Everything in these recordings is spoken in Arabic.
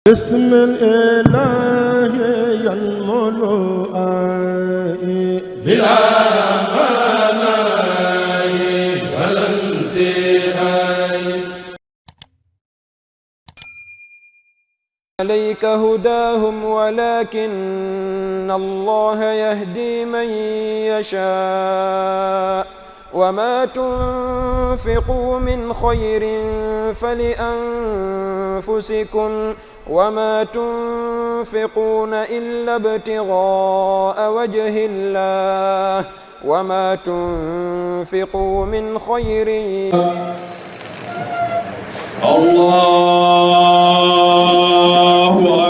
بسم الإله ينمو بلا مناي ولا انتهاء. عليك هداهم ولكن الله يهدي من يشاء وما تنفقوا من خير فلأنفسكم وما تنفقون إلا ابتغاء وجه الله وما تنفقوا من خير. الله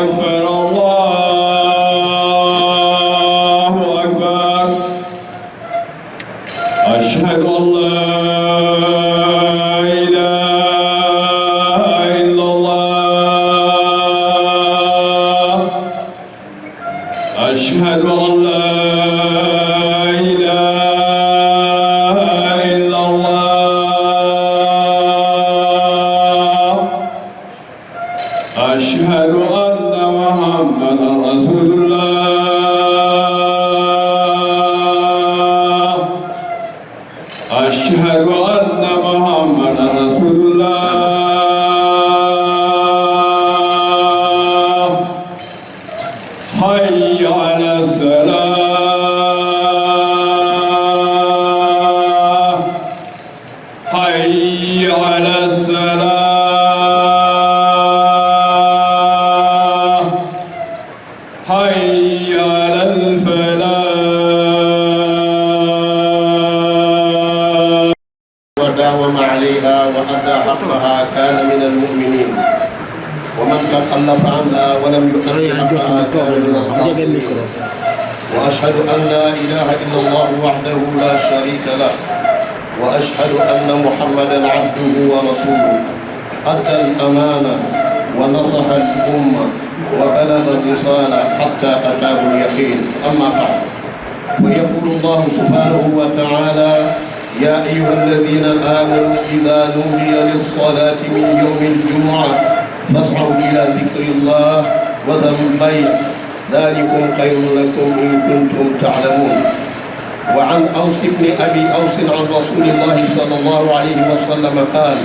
أكبر الله أكبر. أشهد أن لا إله إلا الله. أشهد أن لا أشهد أن محمدا رسول الله. أشهد أن محمدا رسول الله. حي على الصلاة. حي على الصلاة. حي على الفلاح. وداوم عليها وأدى حقها كان من المؤمنين ومن تخلف عنها ولم يؤدي حقها كان من الخاسرين. وأشهد أن لا إله إلا الله وحده لا شريك له وأشهد أن محمدا عبده ورسوله أدى الأمانة ونصح الأمة وبلغ الرسالة حتى أتاه اليقين. أما بعد، فيقول الله سبحانه وتعالى: يا أيها الذين آمنوا إذا نودي للصلاة من يوم الجمعة فاسعوا إلى ذكر الله وذروا البيع ذلكم خير لكم إن كنتم تعلمون. وعن أوس بن أبي أوس عن رسول الله صلى الله عليه وسلم قال: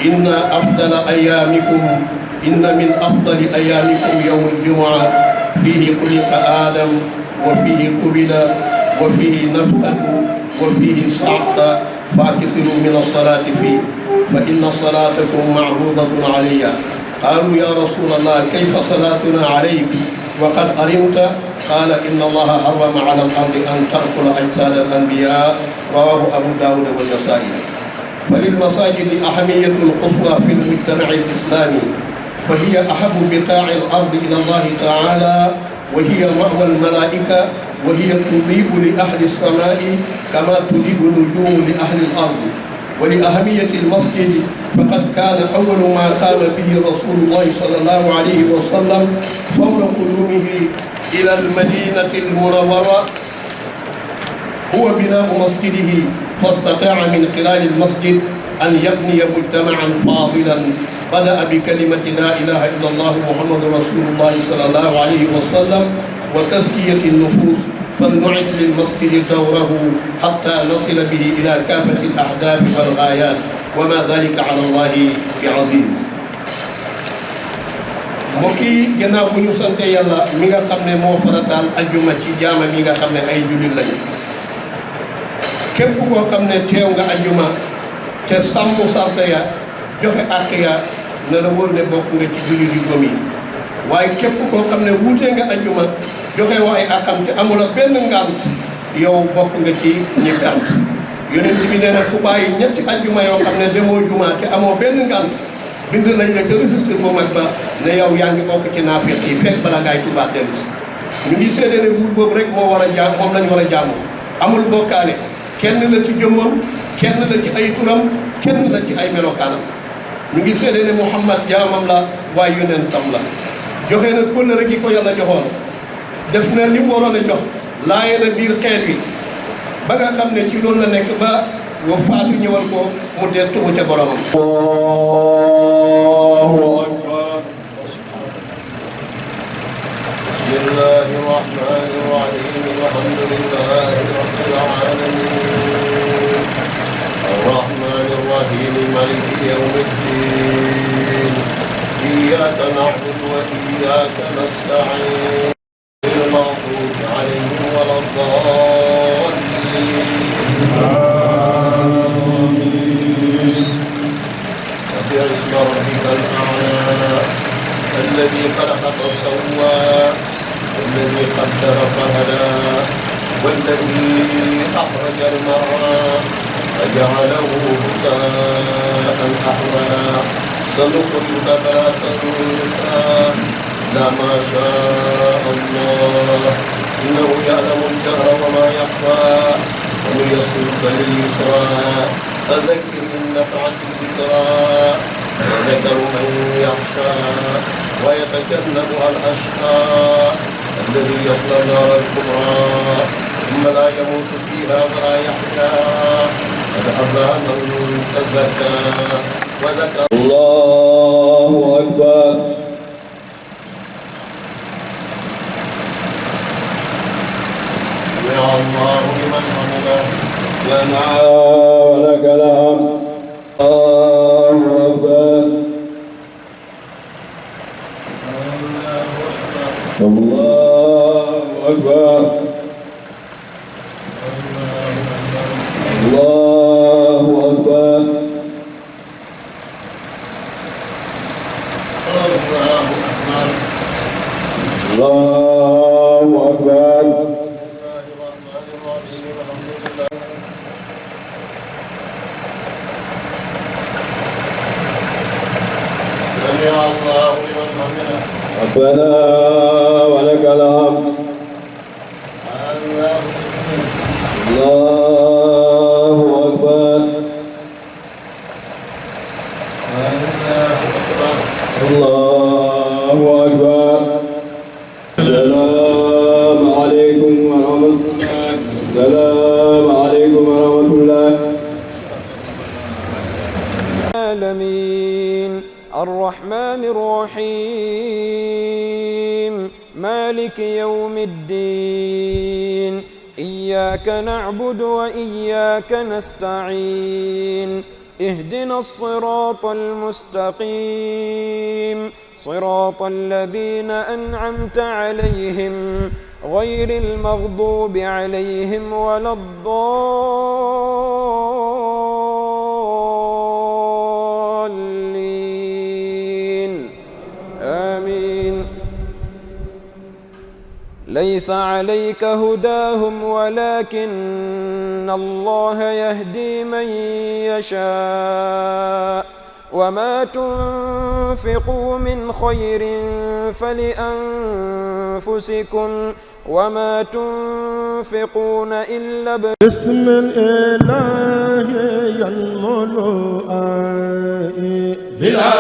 إن من أفضل أيامكم يوم الجمعة فيه خلق آدم وفيه قبل وفيه نفخ وفيه صعق فاكثروا من الصلاة فيه فإن صلاتكم معروضة علي. قالوا: يا رسول الله كيف صلاتنا عليك وقد أرمت؟ قال: إن الله حرم على الأرض أن تأكل أجساد الأنبياء. رواه أبو داود والنسائي. فللمساجد أهمية قصوى في المجتمع الإسلامي، فهي أحب بقاع الأرض إلى الله تعالى وهي مأوى الملائكة وهي تضيء لأهل السماء كما تضيء النجوم لأهل الأرض. ولأهمية المسجد فقد كان أول ما قام به رسول الله صلى الله عليه وسلم فور قدومه إلى المدينة المنورة هو بناء مسجده، فاستطاع من خلال المسجد أن يبني مجتمعا فاضلا بدأ بكلمة لا إله إلا الله محمد رسول الله صلى الله عليه وسلم وتزكية النفوس، فلنعد للمسجد دوره حتى نصل به إلى كافة الأهداف والغايات وما ذلك على الله بعزيز. mbokk yi gannaaw bu ñu sante yàlla mi nga xam ne moo farataal ajjuma ci jaama mi nga xam ne ay jullit lañu, képp koo xam ne teew nga ajjuma te sàmm sarte ya joxe àq ya na la wóor ne bokk nga ci jullit yu gëm yi. waaye képp koo xam ne wuutee nga ajjuma joxe wax ay àqam te amula benn ngant, yow bokk nga ci ñi gant. yonent bi nee na ku bàyyi ñetti ajjuma yoo xam ne demoo juma te amoo benn ngant, bind nañ la ca registre bu mag ba ne yow yaa ngi bokk ci naafiq yi fekk bala ngaay tubaat dellu si. ñu ngi seede ne buur boobu rek moo war a jaam, moom lañ war a jaamu, amul bokkaale, kenn la ci jëmmam, kenn la ci ay turam, kenn la ci ay melokaanam. ñu ngi seede ne Muhammad jaamam la waaye yonentam la. joxe na kóllëre gi ko yàlla joxoon, def na li mu waroon a jox, laaye na biir xeet wi ba nga xam ne ci loolu la nekk ba wa faatu ñëwal ko mu dee tugu ca boromam. Allahu akbar. الله الرحمن الرحيم الحمد لله رب العالمين الرحمن الرحيم مالك يوم الدين إياك نعبد وإياك نستعين المغضوب عليهم ولا الضالين سبح اسم ربك الأعلى الذي خلق فسوى والذي قدر فهدى والذي أخرج المرعى فجعله غثاء أحولا سنقرئك فلا تنسى إلا ما شاء الله إنه يعلم الجهر وما يخفى ونيسرك لليسرى فذكر إن نفعت الذكرى وذكر من يخشى ويتجنبها الأشقى الذي يصلى النار الكبرى ثم لا يموت فيها ولا يحيا قد أفلح من تزكى وذكر الله أكبر. سمع الله لمن حمده لنا ولك الحمد. الله أكبر. الله أكبر. الله أكبر. الله أكبر. سمع الله لمن حمده ربنا ولك الحمد. الله أكبر. الله أكبر. السلام عليكم ورحمة الله. السلام عليكم ورحمة الله. العالمين الرحمن الرحيم مالك يوم الدين إياك نعبد وإياك نستعين اهدنا الصراط المستقيم صراط الذين أنعمت عليهم غير المغضوب عليهم ولا الضالين آمين. ليس عليك هداهم ولكن الله يهدي من يشاء وما تنفقوا من خير فلأنفسكم وما تنفقون إلا بسم الإله ينمو بلا